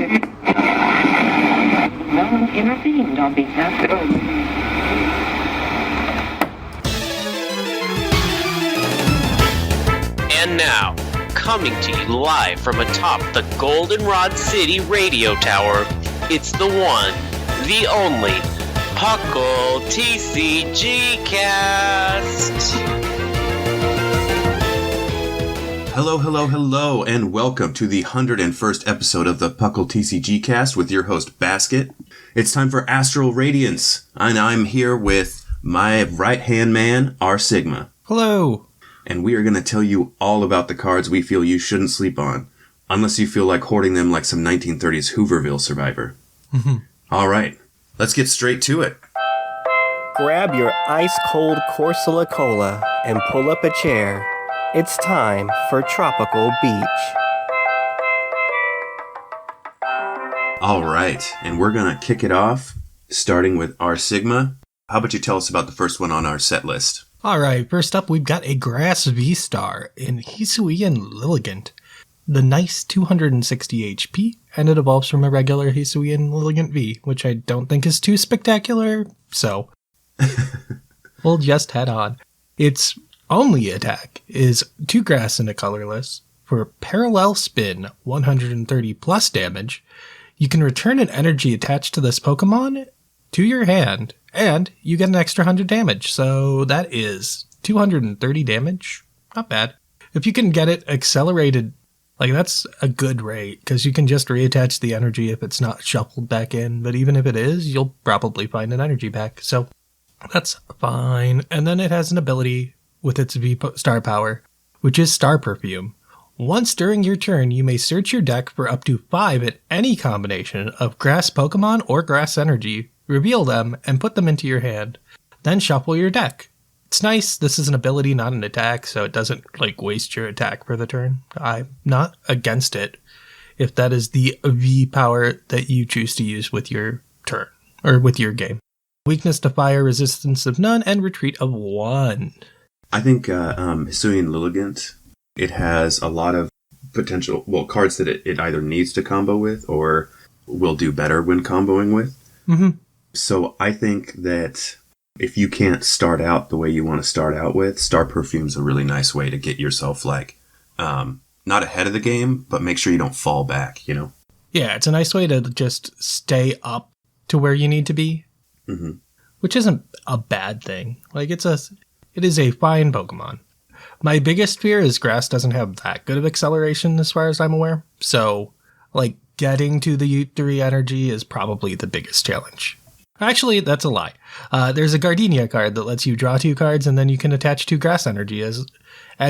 No one intervened on behalf of... And now, coming to you live from atop the Goldenrod City radio tower, it's the one, the only, PUCL TCGcast! Hello, and welcome to the 101st episode of the PUCL TCGcast with your host, Basket. It's time for Astral Radiance, and I'm here with my right-hand man, R.Sigma. Hello! And we are going to tell you all about the cards we feel you shouldn't sleep on, unless you feel like hoarding them like some 1930s Hooverville survivor. All right, let's get straight to it. Grab your ice-cold Corsola Cola and pull up a chair. It's time for Tropical Beach. All right, and we're going to kick it off, starting with R.Sigma. How about you tell us about the first one on our set list? All right, first up, we've got a Grass V-Star in Hisuian Lilligant. The nice 260 HP, and it evolves from a regular Hisuian Lilligant V, which I don't think is too spectacular, so we'll just head on. Its only attack is 2 grass and a colorless. For parallel spin, 130 plus damage, you can return an energy attached to this Pokemon to your hand, and you get an extra 100 damage, so that is 230 damage. Not bad. If you can get it accelerated, like that's a good rate, because you can just reattach the energy if it's not shuffled back in, but even if it is, you'll probably find an energy back, so that's fine. And then it has an ability with its V-Star power, which is Star Perfume. Once during your turn, you may search your deck for up to 5 at any combination of grass Pokemon or grass energy, reveal them, and put them into your hand. Then shuffle your deck. It's nice. This is an ability, not an attack, so it doesn't waste your attack for the turn. I'm not against it if that is the V power that you choose to use with your turn, or with your game. Weakness to fire, resistance of none, and retreat of 1. I think Hisuian Lilligant, it has a lot of potential, cards that it either needs to combo with or will do better when comboing with. Mm-hmm. So I think that if you can't start out the way you want to start out with, Star Perfume's a really nice way to get yourself not ahead of the game, but make sure you don't fall back, you know? Yeah, it's a nice way to just stay up to where you need to be, which isn't a bad thing. It is a fine Pokemon. My biggest fear is grass doesn't have that good of acceleration as far as I'm aware. So, getting to the 3 energy is probably the biggest challenge. Actually, that's a lie. There's a Gardenia card that lets you draw 2 cards and then you can attach 2 grass energy as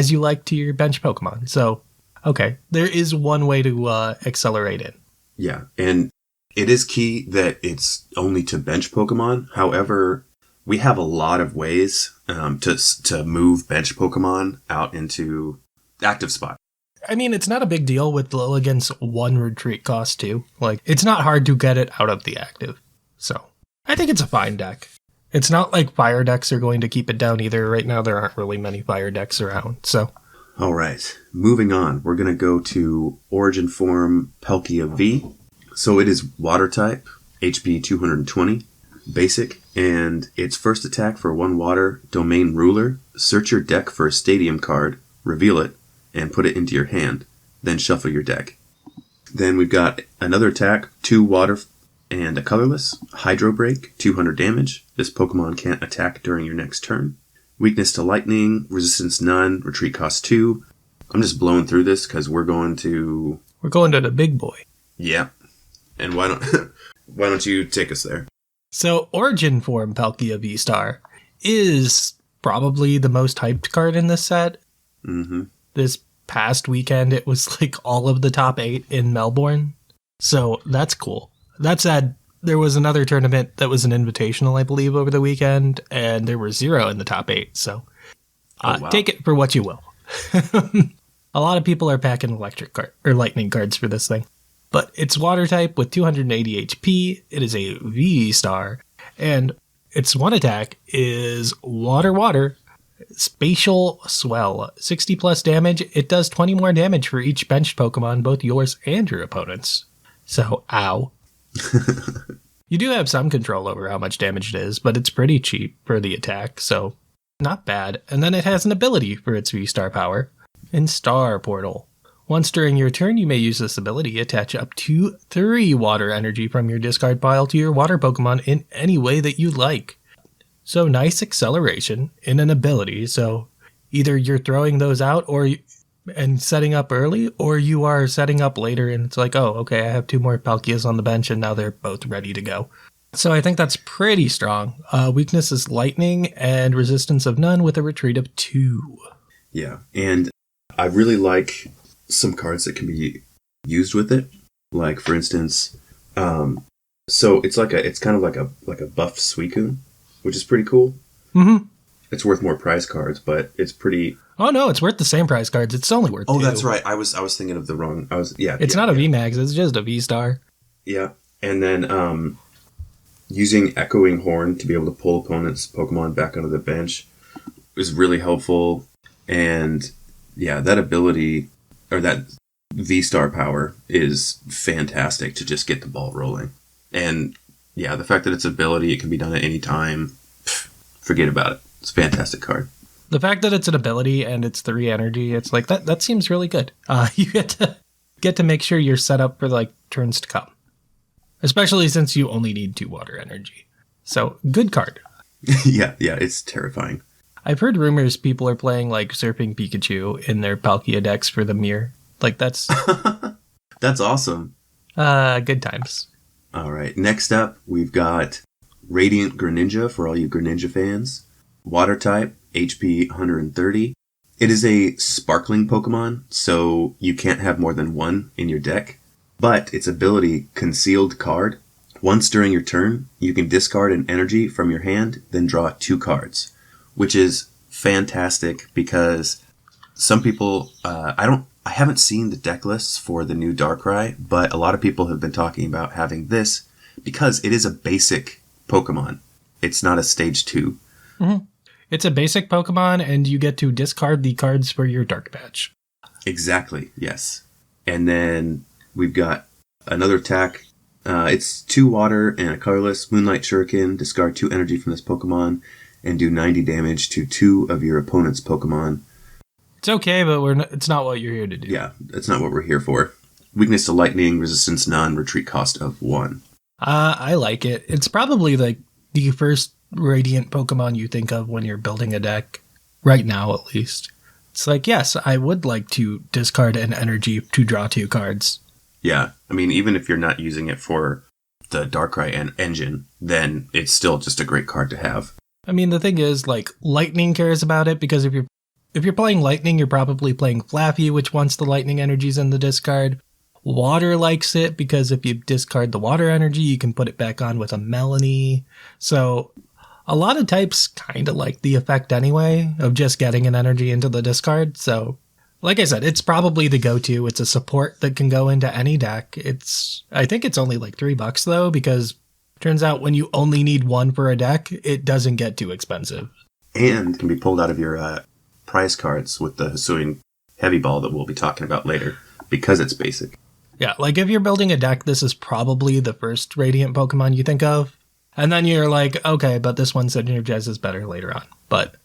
you like to your bench Pokemon. So, okay, there is one way to accelerate it. Yeah, and it is key that it's only to bench Pokemon. However, we have a lot of ways to move bench Pokemon out into active spot. I mean, it's not a big deal with Lilligant's 1 retreat cost too. It's not hard to get it out of the active. So, I think it's a fine deck. It's not like fire decks are going to keep it down either. Right now, there aren't really many fire decks around, so. All right, moving on. We're going to go to Origin Form Palkia V. So it is Water type, HP 220. Basic, and its first attack for 1 water, Domain Ruler. Search your deck for a Stadium card, reveal it, and put it into your hand. Then shuffle your deck. Then we've got another attack, 2 water and a colorless, Hydro Break, 200 damage. This Pokemon can't attack during your next turn. Weakness to lightning, resistance none, retreat cost 2. I'm just blowing through this because we're going to the big boy. Yeah. And why don't you take us there? So, Origin Form Palkia V-Star is probably the most hyped card in this set. Mm-hmm. This past weekend, it was all of the top 8 in Melbourne. So, that's cool. That said, there was another tournament that was an invitational, I believe, over the weekend, and there were 0 in the top 8. So, wow. Take it for what you will. A lot of people are packing lightning cards for this thing. But it's water type with 280 HP. It is a V-Star. And its 1 attack is water, spatial swell. 60 plus damage. It does 20 more damage for each benched Pokemon, both yours and your opponent's. So, ow. You do have some control over how much damage it is, but it's pretty cheap for the attack, so not bad. And then it has an ability for its V-Star power in Star Portal. Once during your turn, you may use this ability, attach up to 3 water energy from your discard pile to your water Pokemon in any way that you like. So nice acceleration in an ability, so either you're throwing those out and setting up early, or you are setting up later and it's like, oh, okay, I have 2 more Palkias on the bench and now they're both ready to go. So I think that's pretty strong. Weakness is lightning and resistance of none with a retreat of 2. Yeah, and I really like some cards that can be used with it. Like, for instance, so it's kind of like a buff Suicune, which is pretty cool. Mm-hmm. It's worth more prize cards, but it's pretty... Oh no, it's worth the same prize cards. It's only worth 2. Oh, that's right. I was thinking of the wrong... It's not a VMAX, it's just a V-Star. Yeah, and then using Echoing Horn to be able to pull opponents' Pokemon back onto the bench is really helpful. And yeah, that ability, or that V-Star power, is fantastic to just get the ball rolling. And yeah, the fact that it's ability, it can be done at any time, forget about it. It's a fantastic card. The fact that it's an ability and it's 3 energy, it's like, that seems really good. You get to make sure you're set up for like turns to come. Especially since you only need 2 water energy. So, good card. yeah, it's terrifying. I've heard rumors people are playing like Surfing Pikachu in their Palkia decks for the mirror. Like, that's... That's awesome. Good times. All right, next up, we've got Radiant Greninja for all you Greninja fans. Water type, HP 130. It is a sparkling Pokemon, so you can't have more than 1 in your deck. But its ability, Concealed Card. Once during your turn, you can discard an energy from your hand, then draw 2 cards. Which is fantastic because some people, I haven't seen the deck lists for the new Darkrai, but a lot of people have been talking about having this because it is a basic Pokemon. It's not a stage 2. Mm-hmm. It's a basic Pokemon, and you get to discard the cards for your Dark Patch. Exactly, yes. And then we've got another attack. It's 2 water and a colorless. Moonlight Shuriken. Discard 2 energy from this Pokemon and do 90 damage to 2 of your opponent's Pokemon. It's okay, but it's not what you're here to do. Yeah, that's not what we're here for. Weakness to lightning, resistance none, retreat cost of 1. I like it. It's probably like the first Radiant Pokemon you think of when you're building a deck. Right now, at least. It's like, yes, I would like to discard an energy to draw 2 cards. Yeah, I mean, even if you're not using it for the Darkrai engine, then it's still just a great card to have. I mean, the thing is, like, Lightning cares about it because if you're playing Lightning, you're probably playing Flaffy, which wants the Lightning energies in the discard. Water likes it because if you discard the water energy, you can put it back on with a Melanie. So a lot of types kind of like the effect anyway of just getting an energy into the discard. So like I said, it's probably the go-to. It's a support that can go into any deck. I think it's only like $3 though, because turns out when you only need 1 for a deck, it doesn't get too expensive. And can be pulled out of your prize cards with the Hisuian Heavy Ball that we'll be talking about later, because it's basic. Yeah, like if you're building a deck, this is probably the first Radiant Pokemon you think of. And then you're like, okay, but this one synergizes better later on. But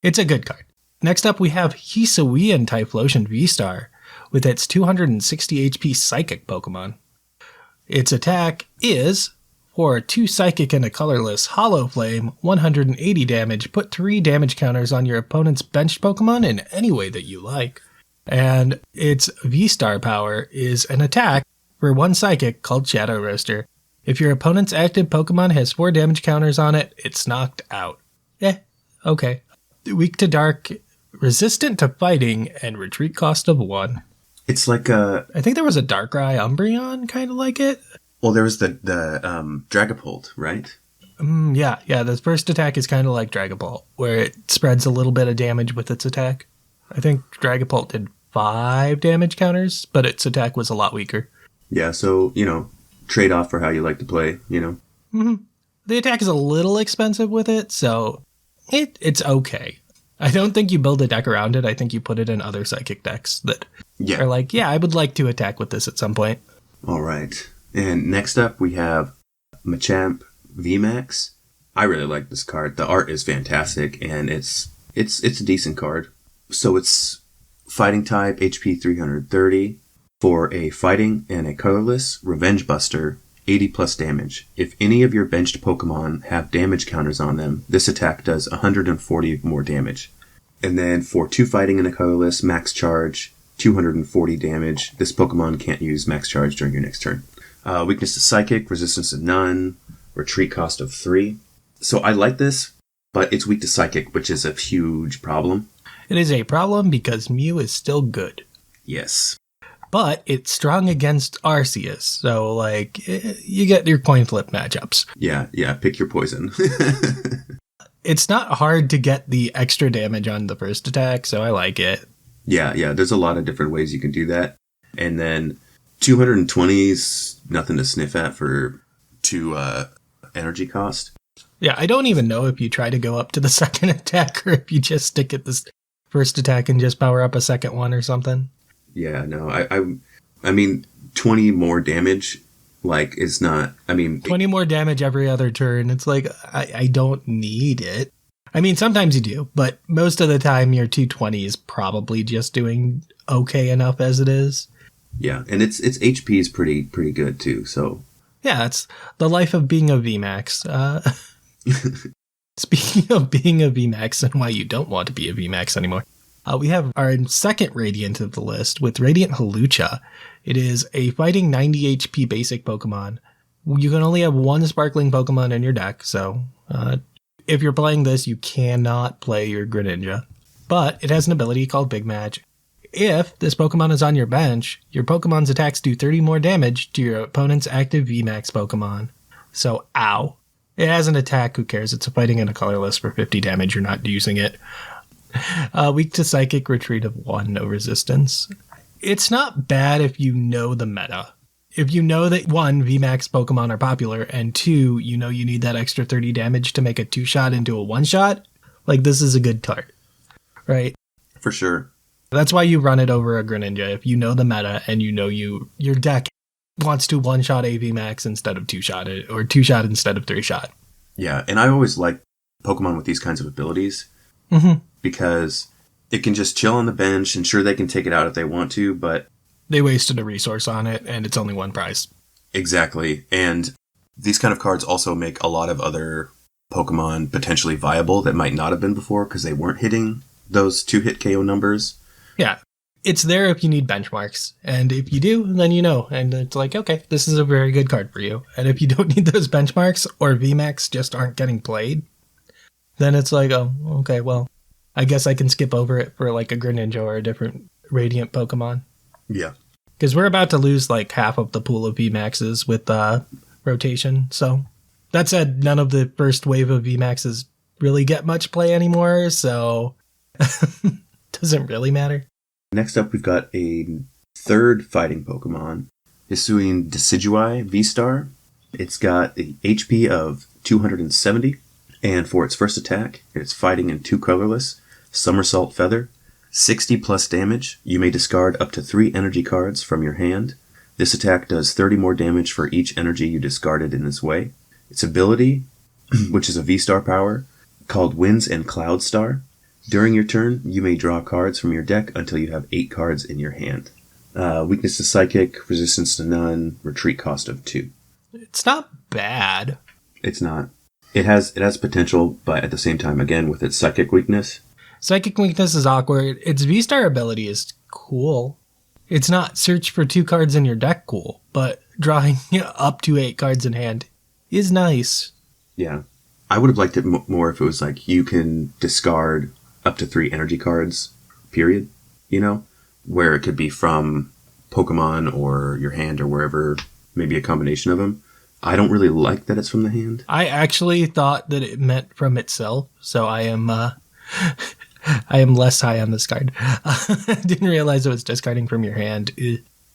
it's a good card. Next up, we have Hisuian Typhlosion V-Star with its 260 HP Psychic Pokemon. Its attack is, for 2 Psychic and a colorless Hollow Flame, 180 damage. Put 3 damage counters on your opponent's benched Pokemon in any way that you like. And its V-Star power is an attack for 1 Psychic called Shadow Roaster. If your opponent's active Pokemon has 4 damage counters on it, it's knocked out. Okay. Weak to dark, resistant to fighting, and retreat cost of 1. It's like a... I think there was a Darkrai Umbreon kind of like it. Well, there was the Dragapult, right? Yeah, the first attack is kind of like Dragapult, where it spreads a little bit of damage with its attack. I think Dragapult did 5 damage counters, but its attack was a lot weaker. Yeah, so, trade off for how you like to play, Mm-hmm. The attack is a little expensive with it, so it's okay. I don't think you build a deck around it. I think you put it in other Psychic decks that are like, yeah, I would like to attack with this at some point. All right. And next up, we have Machamp VMAX. I really like this card. The art is fantastic, and it's a decent card. So it's fighting type, HP 330 for a fighting and a colorless Revenge Buster, 80 plus damage. If any of your benched Pokemon have damage counters on them, this attack does 140 more damage. And then for 2 fighting and a colorless, max charge, 240 damage. This Pokemon can't use max charge during your next turn. Weakness to Psychic, resistance to none, retreat cost of 3. So I like this, but it's weak to Psychic, which is a huge problem. It is a problem because Mew is still good. Yes. But it's strong against Arceus, so, like, you get your coin flip matchups. Yeah, pick your poison. It's not hard to get the extra damage on the first attack, so I like it. Yeah, there's a lot of different ways you can do that. And then 220 is nothing to sniff at for 2 energy cost. Yeah, I don't even know if you try to go up to the second attack or if you just stick at this first attack and just power up a second one or something. Yeah, no, I mean, 20 more damage, like, is not, 20 more damage every other turn. It's like, I don't need it. I mean, sometimes you do, but most of the time your 220 is probably just doing okay enough as it is. Yeah, and its HP is pretty good too, so. Yeah, it's the life of being a VMAX. Speaking of being a VMAX and why you don't want to be a VMAX anymore, we have our second Radiant of the list with Radiant Hawlucha. It is a fighting 90 HP basic Pokemon. You can only have 1 sparkling Pokemon in your deck, so if you're playing this, you cannot play your Greninja. But it has an ability called Big Match. If this Pokemon is on your bench, your Pokemon's attacks do 30 more damage to your opponent's active VMAX Pokemon. So, ow. It has an attack, who cares? It's a fighting and a colorless for 50 damage, you're not using it. Weak to Psychic, retreat of 1, no resistance. It's not bad if you know the meta. If you know that 1, VMAX Pokemon are popular, and 2, you know you need that extra 30 damage to make a 2-shot into a 1-shot, like, this is a good card. Right? For sure. That's why you run it over a Greninja, if you know the meta and you know your deck wants to 1-shot a VMAX instead of 2-shot it, or 2-shot instead of 3-shot. Yeah, and I always like Pokemon with these kinds of abilities, because it can just chill on the bench, and sure, they can take it out if they want to, but they wasted a resource on it, and it's only 1 prize. Exactly, and these kind of cards also make a lot of other Pokemon potentially viable that might not have been before, because they weren't hitting those 2-hit KO numbers. Yeah, it's there if you need benchmarks, and if you do, then you know, and it's like, okay, this is a very good card for you. And if you don't need those benchmarks, or VMAX just aren't getting played, then it's like, oh, okay, well, I guess I can skip over it for like a Greninja or a different Radiant Pokemon. Yeah. Because we're about to lose like half of the pool of VMAXs with rotation, so that said, none of the first wave of VMAXs really get much play anymore, so doesn't really matter. Next up, we've got a third fighting Pokemon, Hisuian Decidueye V-Star. It's got the HP of 270, and for its first attack, it's fighting in 2 colorless, Somersault Feather, 60 plus damage. You may discard up to 3 energy cards from your hand. This attack does 30 more damage for each energy you discarded in this way. Its ability, which is a V-Star power, called Winds and Cloud Star. During your turn, you may draw cards from your deck until you have 8 cards in your hand. Weakness to Psychic, resistance to none, retreat cost of 2. It's not bad. It's not. It has potential, but at the same time, again, with its Psychic weakness. Psychic weakness is awkward. Its V-Star ability is cool. It's not search for 2 cards in your deck cool, but drawing up to 8 cards in hand is nice. Yeah. I would have liked it more if it was like you can discard up to 3 energy cards, period, where it could be from Pokemon or your hand or wherever, maybe a combination of them. I don't really like that it's from the hand. I actually thought that it meant from itself, so I am less high on this card. I didn't realize it was discarding from your hand.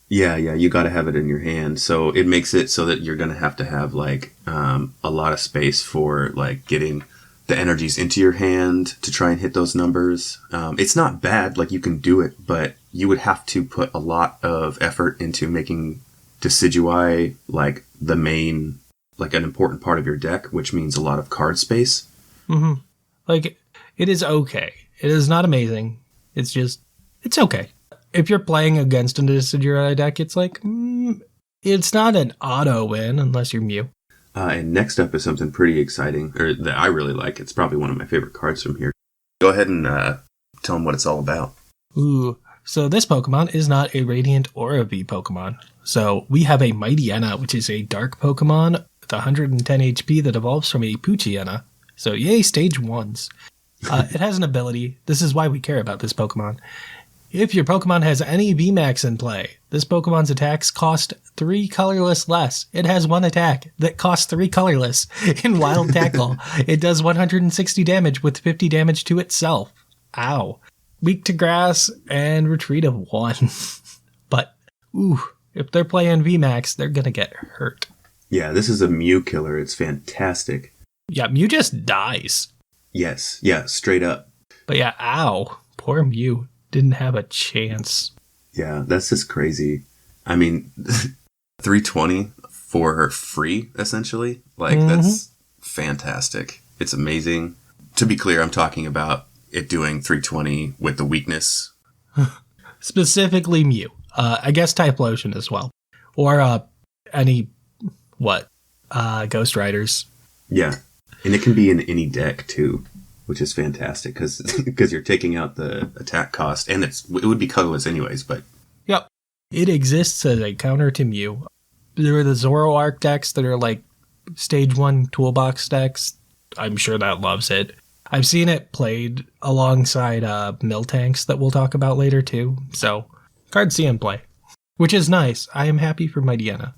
Yeah, you got to have it in your hand, so it makes it so that you're going to have like a lot of space for like getting the energies into your hand to try and hit those numbers. It's not bad, like you can do it, but you would have to put a lot of effort into making Decidui like the main, like an important part of your deck, which means a lot of card space. Mm-hmm. Like, it is okay. It is not amazing. It's just, it's okay. If you're playing against a Decidui deck, it's like, it's not an auto win unless you're Mew. And next up is something pretty exciting, or that I really like. It's probably one of my favorite cards from here. Go ahead and tell them what it's all about. Ooh, so this Pokemon is not a Radiant or a V Pokemon. So we have a Mightyena, which is a dark Pokemon with 110 HP that evolves from a Poochyena. So yay, stage 1s. It has an ability. This is why we care about this Pokemon. If your Pokemon has any VMAX in play, this Pokemon's attacks cost 3 colorless less. It has one attack that costs 3 colorless. In Wild Tackle, it does 160 damage with 50 damage to itself. Ow. Weak to grass and retreat of 1. But, if they're playing VMAX, they're gonna get hurt. Yeah, this is a Mew killer. It's fantastic. Yeah, Mew just dies. Yes, yeah, straight up. But yeah, ow. Poor Mew. Didn't have a chance. Yeah, that's just crazy. I mean, 320 for free, essentially. Like, that's fantastic. It's amazing. To be clear, I'm talking about it doing 320 with the weakness. Specifically Mew. I guess Typhlosion as well. Or any, Ghost Riders. Yeah, and it can be in any deck, too, which is fantastic, because you're taking out the attack cost, and it would be colorless anyways, but... Yep. It exists as a counter to Mew. There are the Zoroark decks that are like stage 1 toolbox decks. I'm sure that loves it. I've seen it played alongside Miltanks that we'll talk about later too. So, cards see in play. Which is nice. I am happy for Mightyena.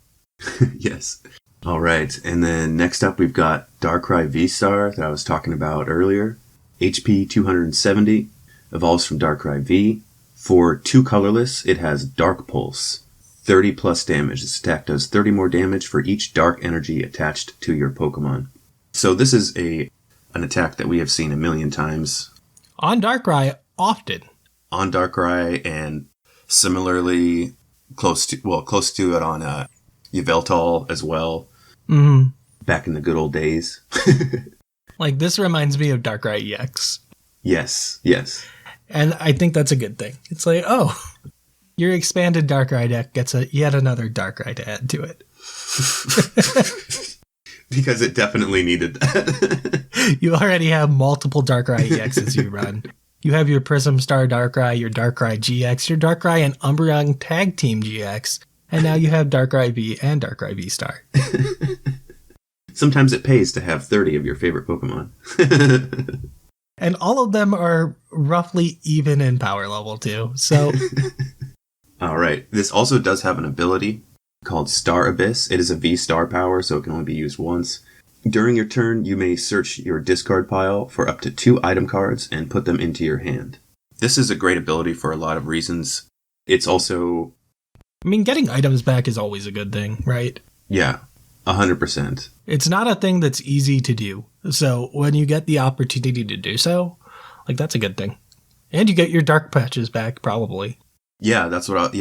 Yes. All right. And then next up we've got Darkrai V-Star that I was talking about earlier. HP 270. Evolves from Darkrai V. For 2 colorless, it has Dark Pulse. 30 plus damage. This attack does 30 more damage for each dark energy attached to your Pokemon. So this is an attack that we have seen a million times. On Darkrai, often. On Darkrai, and similarly close to it on Yveltal as well. Mm-hmm. Back in the good old days. Like, this reminds me of Darkrai EX. Yes. And I think that's a good thing. It's like, oh, your expanded Darkrai deck gets yet another Darkrai to add to it. Because it definitely needed that. You already have multiple Darkrai EXs you run. You have your Prism Star Darkrai, your Darkrai GX, your Darkrai and Umbreon Tag Team GX, and now you have Darkrai V and Darkrai V-Star. Sometimes it pays to have 30 of your favorite Pokemon. And all of them are roughly even in power level too, so... All right. This also does have an ability called Star Abyss. It is a V-Star power, so it can only be used once. During your turn, you may search your discard pile for up to 2 item cards and put them into your hand. This is a great ability for a lot of reasons. It's also... I mean, getting items back is always a good thing, right? Yeah, 100%. It's not a thing that's easy to do. So when you get the opportunity to do so, like, that's a good thing. And you get your dark patches back, probably. Yeah, that's what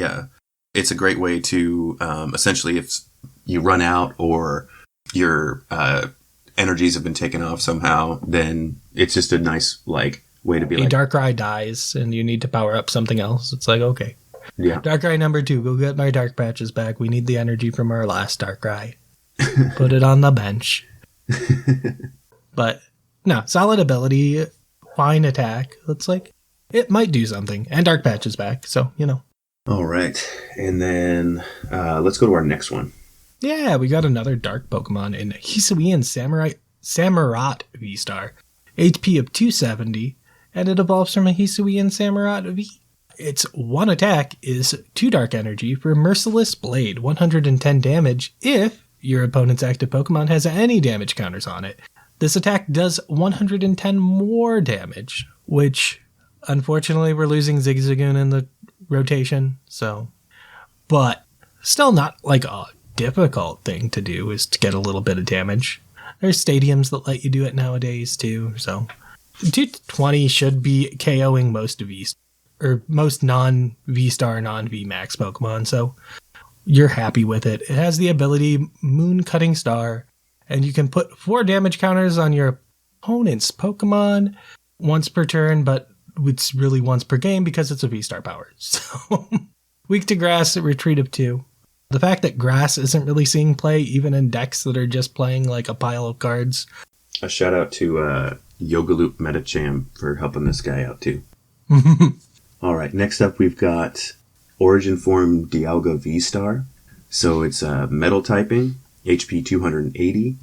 It's a great way to, essentially, if you run out or your energies have been taken off somehow, then it's just a nice, way to be a Darkrai dies and you need to power up something else. It's like, okay. Yeah. Darkrai number 2, go get my dark patches back. We need the energy from our last Darkrai. Put it on the bench. But, no, solid ability, fine attack. It's like, it might do something. And dark patches back, so, All right. And then let's go to our next one. Yeah, we got another dark Pokemon in Hisuian Samurott V-Star. HP of 270, and it evolves from a Hisuian Samurott V. Its one attack is 2 dark energy for Merciless Blade, 110 damage if your opponent's active Pokemon has any damage counters on it. This attack does 110 more damage, which, unfortunately, we're losing Zigzagoon in the rotation, so... But, still not, a difficult thing to do is to get a little bit of damage. There's stadiums that let you do it nowadays, too, so... 220 should be KOing most non-V-Star, non-VMAX Pokemon, so... you're happy with it. It has the ability Moon Cutting Star, and you can put 4 damage counters on your opponent's Pokemon once per turn, but it's really once per game because it's a V-Star power. So, weak to Grass, a retreat of 2. The fact that Grass isn't really seeing play, even in decks that are just playing like a pile of cards. A shout out to Yogaloop Metacham for helping this guy out too. All right, next up we've got Origin Form Dialga V-Star. So it's Metal typing, HP 280,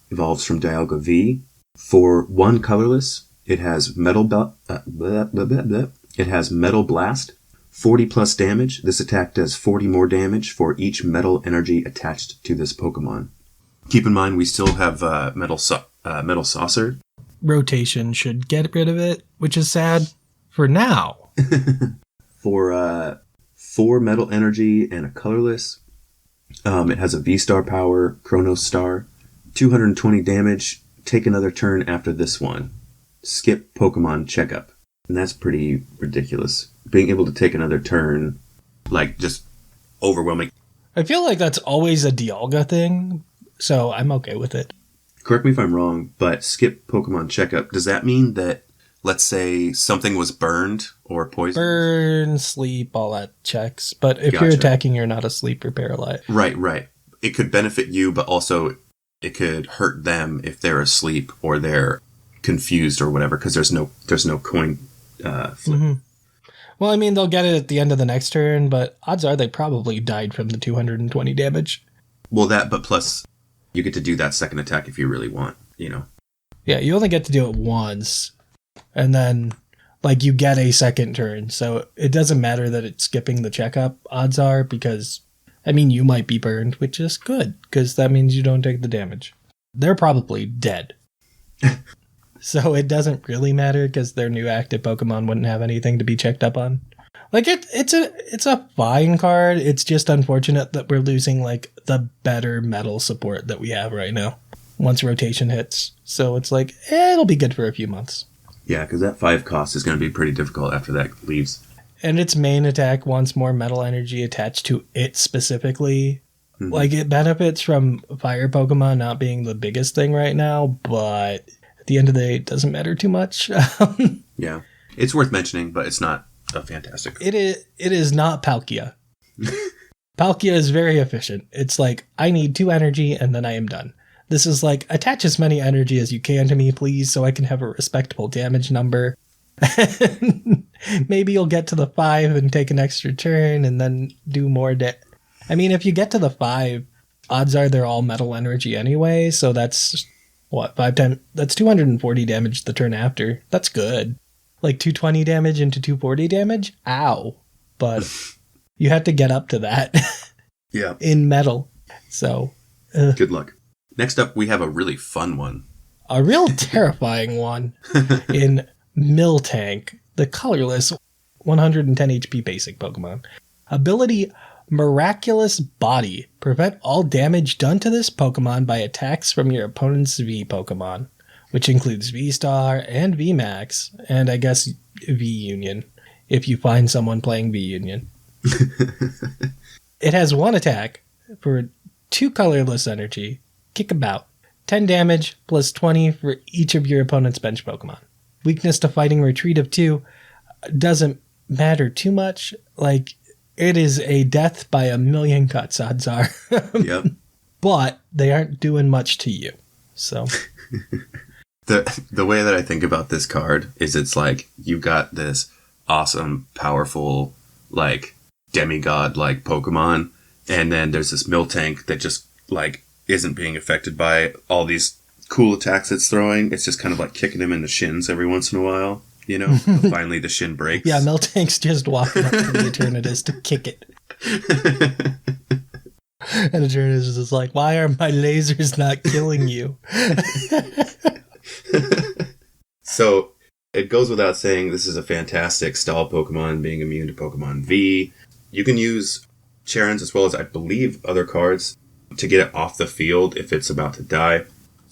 evolves from Dialga V. For 1 colorless, it has Metal Blast, 40 plus damage. This attack does 40 more damage for each metal energy attached to this Pokemon. Keep in mind we still have Metal Saucer. Rotation should get rid of it, which is sad for now. For 4 metal energy and a colorless, it has a V-Star power, Chronos Star, 220 damage. Take another turn after this one. Skip Pokemon Checkup. And that's pretty ridiculous. Being able to take another turn, like, just overwhelming. I feel like that's always a Dialga thing, so I'm okay with it. Correct me if I'm wrong, but skip Pokemon Checkup. Does that mean that, let's say, something was burned or poisoned? Burn, sleep, all that checks. But if Gotcha. you're attacking, you're not asleep or paralyzed. Right. It could benefit you, but also it could hurt them if they're asleep or they're confused or whatever, because there's no coin flip. Mm-hmm. Well, I mean, they'll get it at the end of the next turn, but odds are they probably died from the 220 damage. Well, but plus you get to do that second attack if you really want, you know. Yeah, you only get to do it once, and then, like, you get a second turn, so it doesn't matter that it's skipping the checkup, odds are, because, I mean, you might be burned, which is good, because that means you don't take the damage. They're probably dead. So it doesn't really matter, because their new active Pokemon wouldn't have anything to be checked up on. Like, it's a fine card, it's just unfortunate that we're losing, like, the better metal support that we have right now, once rotation hits. So it's like, it'll be good for a few months. Yeah, because that 5 cost is going to be pretty difficult after that leaves. And its main attack wants more metal energy attached to it specifically. Mm-hmm. Like, it benefits from fire Pokemon not being the biggest thing right now, but at the end of the day, it doesn't matter too much. Yeah. It's worth mentioning, but it's not a fantastic. It is not Palkia. Palkia is very efficient. It's like, I need 2 energy and then I am done. This is like, attach as many energy as you can to me, please, so I can have a respectable damage number. Maybe you'll get to the 5 and take an extra turn and then do more I mean, if you get to the 5, odds are they're all metal energy anyway, so that's, 5 times? That's 240 damage the turn after. That's good. Like 220 damage into 240 damage? Ow. But you have to get up to that. Yeah. In metal. So. Good luck. Next up, we have a really fun one. A real terrifying one in Miltank, the colorless 110 HP basic Pokemon. Ability Miraculous Body. Prevent all damage done to this Pokemon by attacks from your opponent's V Pokemon, which includes V-Star and V-Max, and I guess V-Union, if you find someone playing V-Union. It has 1 attack for 2 colorless energy, Kickabout, 10 damage plus 20 for each of your opponent's bench Pokemon. Weakness to fighting, retreat of 2, doesn't matter too much. Like, it is a death by a million cuts, odds are. Yep. But they aren't doing much to you. So the way that I think about this card is it's like you've got this awesome, powerful, like demigod like Pokemon, and then there's this Miltank that just like isn't being affected by all these cool attacks it's throwing. It's just kind of like kicking him in the shins every once in a while, you know? Finally the shin breaks. yeah, Miltank's just walking up to the Eternatus to kick it. And Eternatus is just like, why are my lasers not killing you? So it goes without saying this is a fantastic stall Pokemon, being immune to Pokemon V. You can use Charons as well as I believe other cards to get it off the field if it's about to die.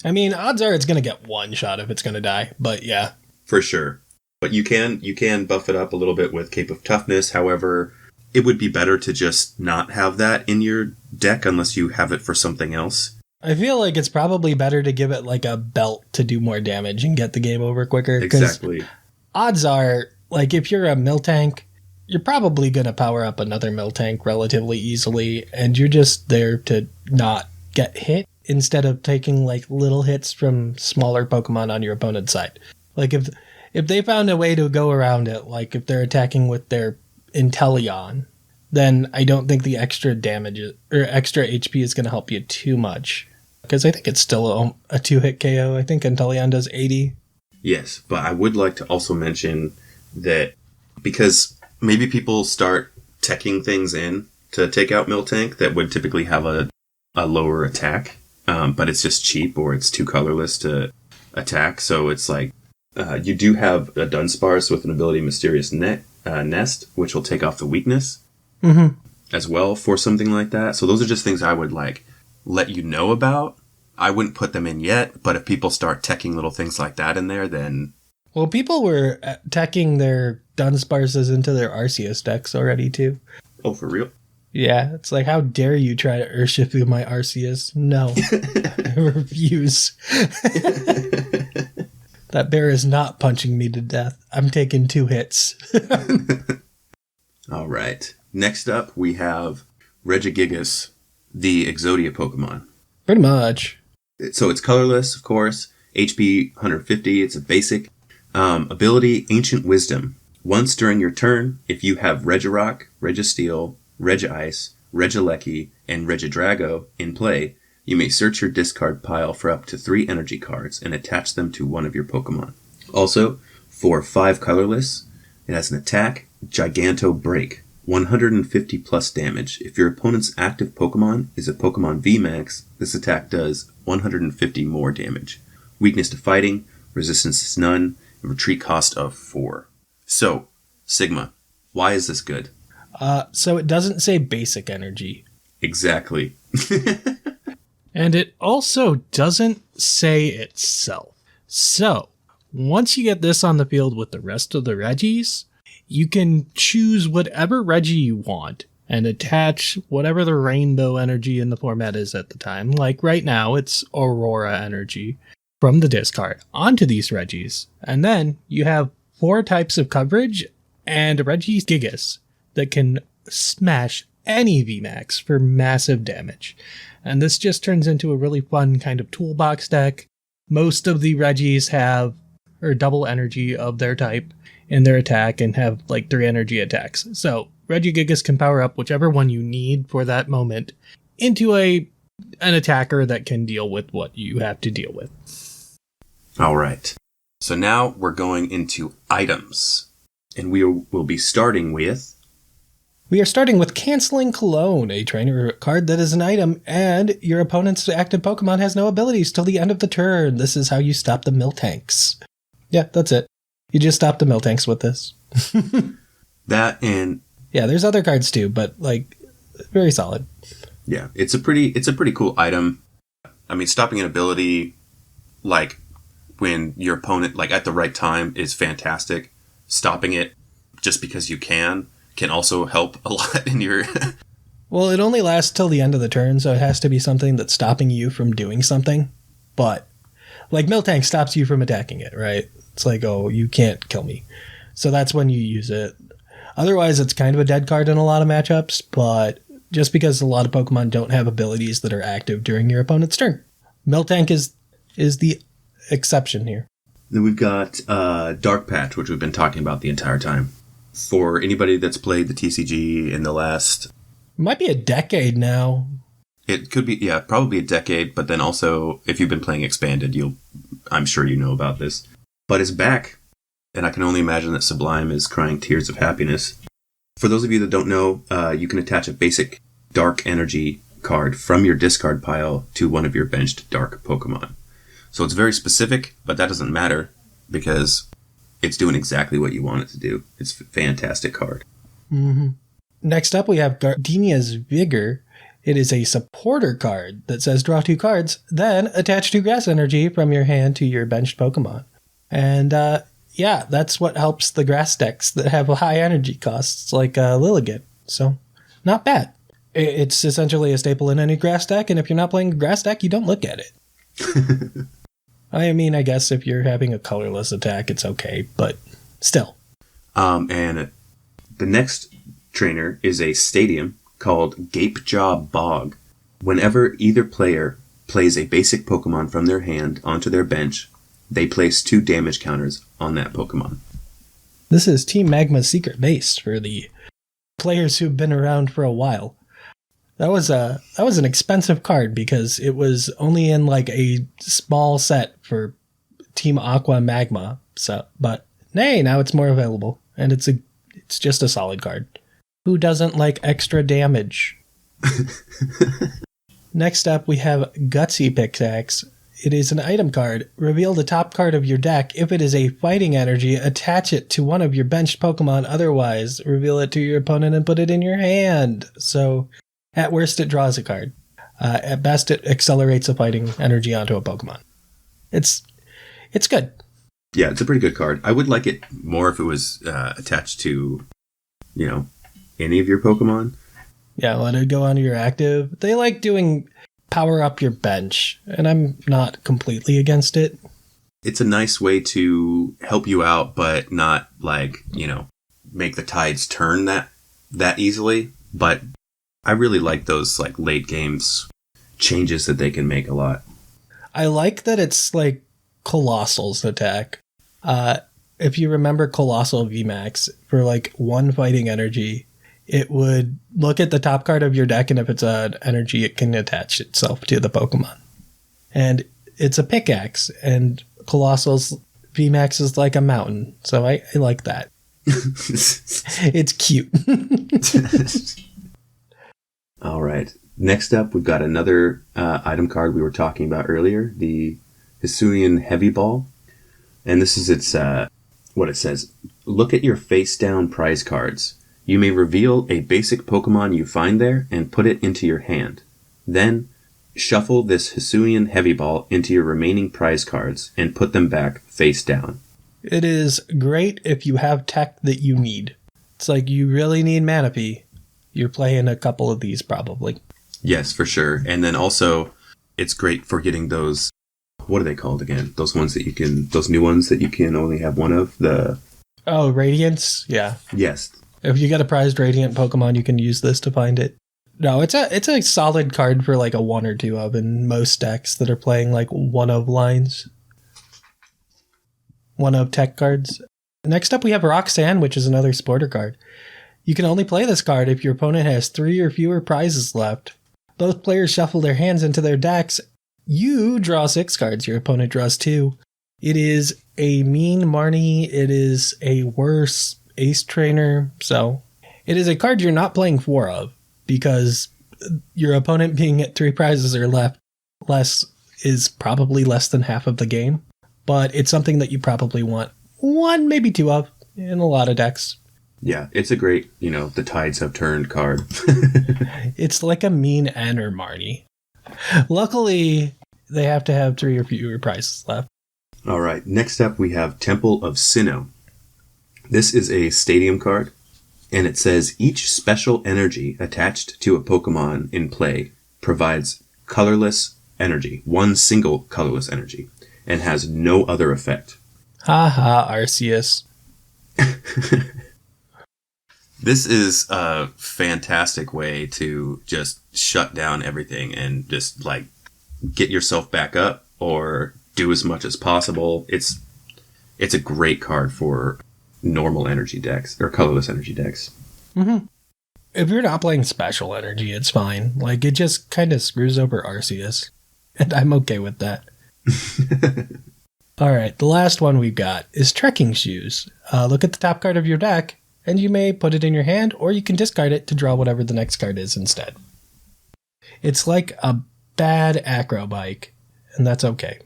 I mean, odds are it's going to get 1 shot if it's going to die, but yeah. For sure. But you can buff it up a little bit with Cape of Toughness. However, it would be better to just not have that in your deck unless you have it for something else. I feel like it's probably better to give it like a belt to do more damage and get the game over quicker. 'Cause Exactly. odds are, like, if you're a mill tank, you're probably going to power up another mill tank relatively easily, and you're just there to not get hit instead of taking, like, little hits from smaller Pokemon on your opponent's side. Like, if they found a way to go around it, like if they're attacking with their Inteleon, then I don't think the extra damage or extra HP is going to help you too much. Because I think it's still a 2-hit KO. I think Inteleon does 80. Yes, but I would like to also mention that because maybe people start teching things in to take out Miltank that would typically have a lower attack, but it's just cheap or it's too colorless to attack. So it's like you do have a Dunsparce with an ability Mysterious Nest, which will take off the weakness as well for something like that. So those are just things I would like let you know about. I wouldn't put them in yet, but if people start teching little things like that in there, then... Well, people were teching their Dunsparces into their Arceus decks already, too. Oh, for real? Yeah, it's like, how dare you try to Earthshift with my Arceus? No. I refuse. That bear is not punching me to death. I'm taking 2 hits. All right. Next up, we have Regigigas, the Exodia Pokemon. Pretty much. So it's colorless, of course. HP 150. It's a basic. Ability Ancient Wisdom. Once during your turn, if you have Regirock, Registeel, Regice, Regieleki, and Regidrago in play, you may search your discard pile for up to 3 energy cards and attach them to one of your Pokemon. Also, for 5 colorless, it has an attack, Giganto Break. 150 plus damage. If your opponent's active Pokemon is a Pokemon VMAX, this attack does 150 more damage. Weakness to fighting, resistance is none, and retreat cost of 4. So, Sigma, why is this good? So it doesn't say basic energy. Exactly. And it also doesn't say itself. So, once you get this on the field with the rest of the Regis, you can choose whatever Regi you want and attach whatever the rainbow energy in the format is at the time. Like right now, it's Aurora energy from the discard onto these Regis. And then you have 4 types of coverage and Regigigas that can smash any VMAX for massive damage. And this just turns into a really fun kind of toolbox deck. Most of the Regis have double energy of their type in their attack and have like 3 energy attacks. So Regigigas can power up whichever one you need for that moment into an attacker that can deal with what you have to deal with. All right. So now we're going into items. And we will be starting with... We are starting with Canceling Cologne, a trainer card that is an item, and your opponent's active Pokemon has no abilities till the end of the turn. This is how you stop the Miltanks. Yeah, that's it. You just stop the Miltanks with this. That and... Yeah, there's other cards too, but like, very solid. Yeah, it's a pretty cool item. I mean, stopping an ability, like, when your opponent, like, at the right time is fantastic. Stopping it just because you can also help a lot in your... Well, it only lasts till the end of the turn, so it has to be something that's stopping you from doing something. But, like, Miltank stops you from attacking it, right? It's like, oh, you can't kill me. So that's when you use it. Otherwise, it's kind of a dead card in a lot of matchups, but just because a lot of Pokemon don't have abilities that are active during your opponent's turn. Miltank is the exception here. Then we've got Dark Patch, which we've been talking about the entire time. For anybody that's played the TCG in the last... Might be a decade now. It could be, yeah, probably a decade, but then also, if you've been playing Expanded, I'm sure you know about this. But it's back, and I can only imagine that Sublime is crying tears of happiness. For those of you that don't know, you can attach a basic Dark Energy card from your discard pile to one of your benched Dark Pokemon. So it's very specific, but that doesn't matter, because it's doing exactly what you want it to do. It's a fantastic card. Mm-hmm. Next up, we have Gardenia's Vigor. It is a supporter card that says draw 2 cards, then attach 2 grass energy from your hand to your benched Pokemon. And yeah, that's what helps the grass decks that have high energy costs, like Lilligant. So, not bad. It's essentially a staple in any grass deck, and if you're not playing a grass deck, you don't look at it. I mean, I guess if you're having a colorless attack, it's okay, but still. And the next trainer is a stadium called Gapejaw Bog. Whenever either player plays a basic Pokemon from their hand onto their bench, they place 2 damage counters on that Pokemon. This is Team Magma's secret base for the players who've been around for a while. That was an expensive card because it was only in like a small set for Team Aqua Magma. So, but nay, now it's more available, and it's just a solid card. Who doesn't like extra damage? Next up, we have Gutsy Pickaxe. It is an item card. Reveal the top card of your deck. If it is a fighting energy, attach it to one of your benched Pokemon. Otherwise, reveal it to your opponent and put it in your hand. So, at worst, it draws a card. At best, it accelerates a fighting energy onto a Pokemon. It's good. Yeah, it's a pretty good card. I would like it more if it was attached to, any of your Pokemon. Yeah, let it go onto your active. They like doing power up your bench, and I'm not completely against it. It's a nice way to help you out, but not make the tides turn that easily. But I really like those late games changes that they can make a lot. I like that it's like Colossal's attack. If you remember Colossal VMAX, for 1 fighting energy, it would look at the top card of your deck, and if it's an energy, it can attach itself to the Pokemon. And it's a pickaxe, and Colossal's VMAX is like a mountain, so I like that. It's cute. All right. Next up, we've got another item card we were talking about earlier, the Hisuian Heavy Ball. And this is what it says. Look at your face-down prize cards. You may reveal a basic Pokemon you find there and put it into your hand. Then, shuffle this Hisuian Heavy Ball into your remaining prize cards and put them back face down. It is great if you have tech that you need. It's like you really need Manaphy. You're playing a couple of these probably. Yes, for sure. And then also, it's great for getting those, what are they called again? Those new ones that you can only have one of? Radiance? Yeah. Yes. If you get a prized Radiant Pokemon, you can use this to find it. No, it's a solid card for a 1 or 2 of in most decks that are playing one of lines. 1 of tech cards. Next up we have Roxanne, which is another Sporter card. You can only play this card if your opponent has 3 or fewer prizes left. Both players shuffle their hands into their decks. You draw 6 cards, your opponent draws 2. It is a mean Marnie, it is a worse Ace Trainer, so it is a card you're not playing 4 of, because your opponent being at 3 prizes or less is probably less than half of the game, but it's something that you probably want 1, maybe 2 of in a lot of decks. Yeah, it's a great, the tides have turned card. It's like a mean Enter Marnie. Luckily, they have to have 3 or fewer prizes left. All right, next up we have Temple of Sinnoh. This is a stadium card, and it says each special energy attached to a Pokemon in play provides colorless energy, 1 single colorless energy, and has no other effect. Haha, Arceus. This is a fantastic way to just shut down everything and just get yourself back up or do as much as possible. It's a great card for normal energy decks or colorless energy decks. Mm-hmm. If you're not playing special energy, it's fine. It just kind of screws over Arceus, and I'm okay with that. All right, the last one we've got is Trekking Shoes. Look at the top card of your deck, and you may put it in your hand, or you can discard it to draw whatever the next card is instead. It's like a bad acro bike, and that's okay.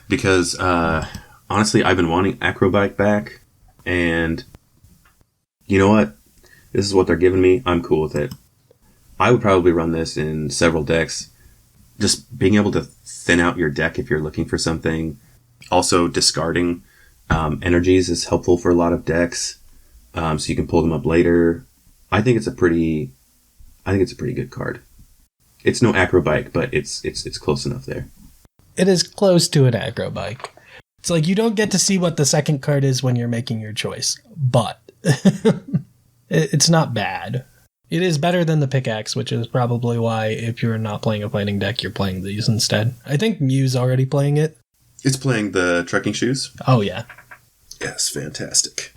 Because, honestly, I've been wanting acro bike back, and you know what? This is what they're giving me. I'm cool with it. I would probably run this in several decks. Just being able to thin out your deck if you're looking for something. Also, discarding energies is helpful for a lot of decks. So you can pull them up later. I think it's a pretty good card. It's no acrobike, but it's close enough there. It is close to an acrobike. It's like you don't get to see what the second card is when you're making your choice, but it's not bad. It is better than the pickaxe, which is probably why if you're not playing a fighting deck, you're playing these instead. I think Mew's already playing it. It's playing the trekking shoes. Oh, yeah. Yes, fantastic.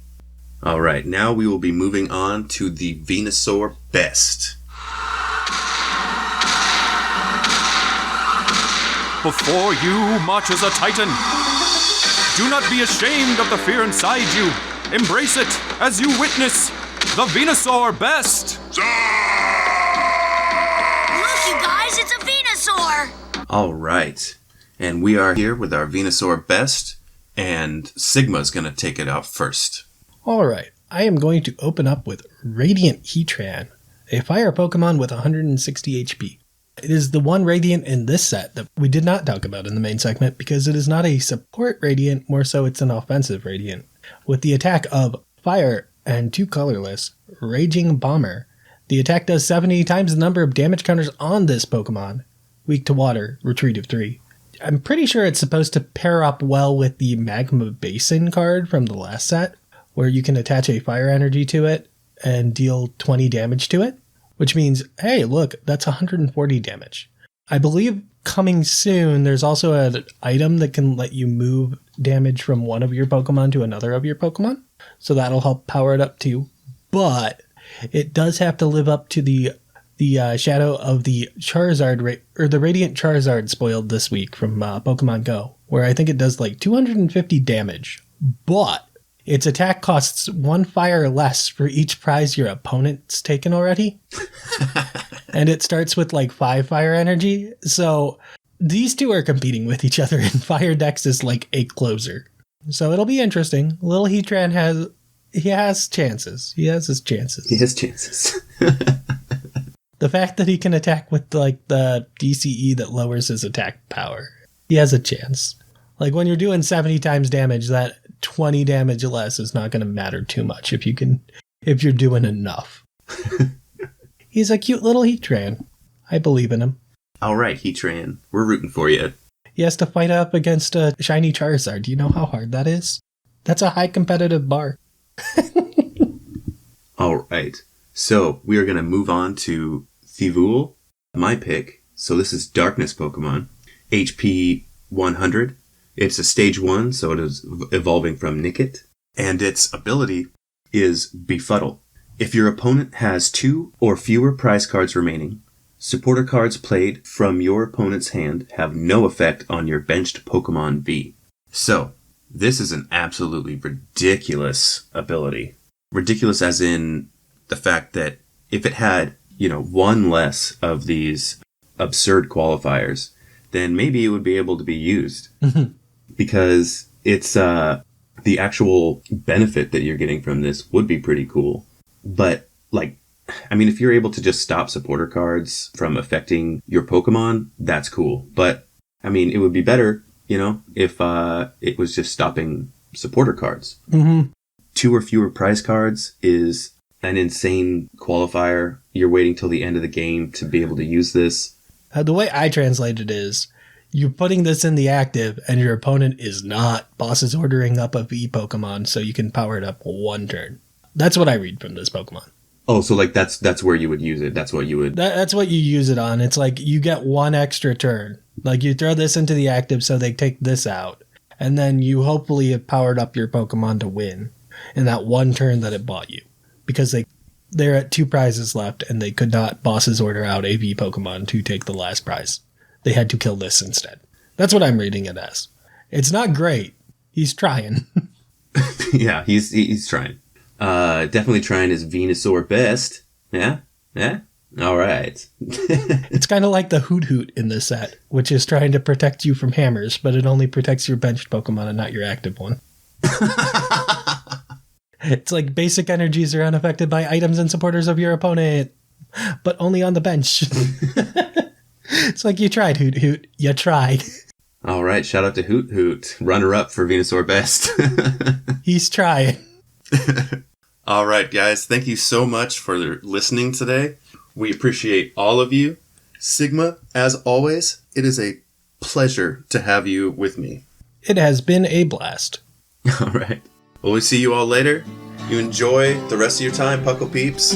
All right, now we will be moving on to the Venusaur Best. Before you marches a titan. Do not be ashamed of the fear inside you. Embrace it as you witness the Venusaur Best. Look, you guys, it's a Venusaur. All right, and we are here with our Venusaur Best, and Sigma's going to take it out first. All right, I am going to open up with Radiant Heatran, a fire Pokemon with 160 HP. It is the one Radiant in this set that we did not talk about in the main segment because it is not a support Radiant, more so it's an offensive Radiant. With the attack of Fire and 2 colorless, Raging Bomber. The attack does 70 times the number of damage counters on this Pokemon. Weak to Water, Retreat of 3. I'm pretty sure it's supposed to pair up well with the Magma Basin card from the last set, where you can attach a fire energy to it and deal 20 damage to it. Which means, hey, look, that's 140 damage. I believe coming soon, there's also an item that can let you move damage from one of your Pokemon to another of your Pokemon. So that'll help power it up too. But it does have to live up to the shadow of the Charizard, or the Radiant Charizard spoiled this week from Pokemon Go, where I think it does like 250 damage. But its attack costs 1 fire less for each prize your opponent's taken already. And it starts with like 5 fire energy. So these two are competing with each other, and Fire Dex is like a closer. So it'll be interesting. Little Heatran has chances. He has his chances. He has chances. The fact that he can attack with like the DCE that lowers his attack power. He has a chance. Like when you're doing 70 times damage, that 20 damage less is not going to matter too much if you're doing enough. He's a cute little Heatran. I believe in him. All right, Heatran, we're rooting for you. He has to fight up against a shiny Charizard. Do you know how hard that is? That's a high competitive bar. All right, so we are going to move on to Thievul, my pick. So this is Darkness Pokemon, HP 100. It's a stage 1, so it is evolving from Nickit. And its ability is Befuddle. If your opponent has 2 or fewer prize cards remaining, supporter cards played from your opponent's hand have no effect on your benched Pokemon V. So, this is an absolutely ridiculous ability. Ridiculous as in the fact that if it had, 1 less of these absurd qualifiers, then maybe it would be able to be used. Because it's the actual benefit that you're getting from this would be pretty cool. But, if you're able to just stop supporter cards from affecting your Pokemon, that's cool. But, it would be better, if it was just stopping supporter cards. Mm-hmm. 2 or fewer prize cards is an insane qualifier. You're waiting till the end of the game to be able to use this. The way I translate it is, you're putting this in the active, and your opponent is not. Boss is ordering up a V Pokemon so you can power it up 1 turn. That's what I read from this Pokemon. Oh, so that's where you would use it. That's what you would... That's what you use it on. It's like you get 1 extra turn. Like you throw this into the active so they take this out. And then you hopefully have powered up your Pokemon to win in that 1 turn that it bought you. Because they're at 2 prizes left and they could not bosses order out a V Pokemon to take the last prize. They had to kill this instead. That's what I'm reading it as. It's not great. He's trying. Yeah, he's trying. Definitely trying his Venusaur best. Yeah? All right. It's kind of like the Hoot Hoot in this set, which is trying to protect you from hammers, but it only protects your benched Pokemon and not your active one. It's like basic energies are unaffected by items and supporters of your opponent, but only on the bench. It's like you tried, Hoot Hoot. You tried. All right, shout out to Hoot Hoot, runner-up for Venusaur Best. He's trying. All right, guys. Thank you so much for listening today. We appreciate all of you. Sigma, as always, it is a pleasure to have you with me. It has been a blast. All right. Well, we'll see you all later. You enjoy the rest of your time, Puckle Peeps.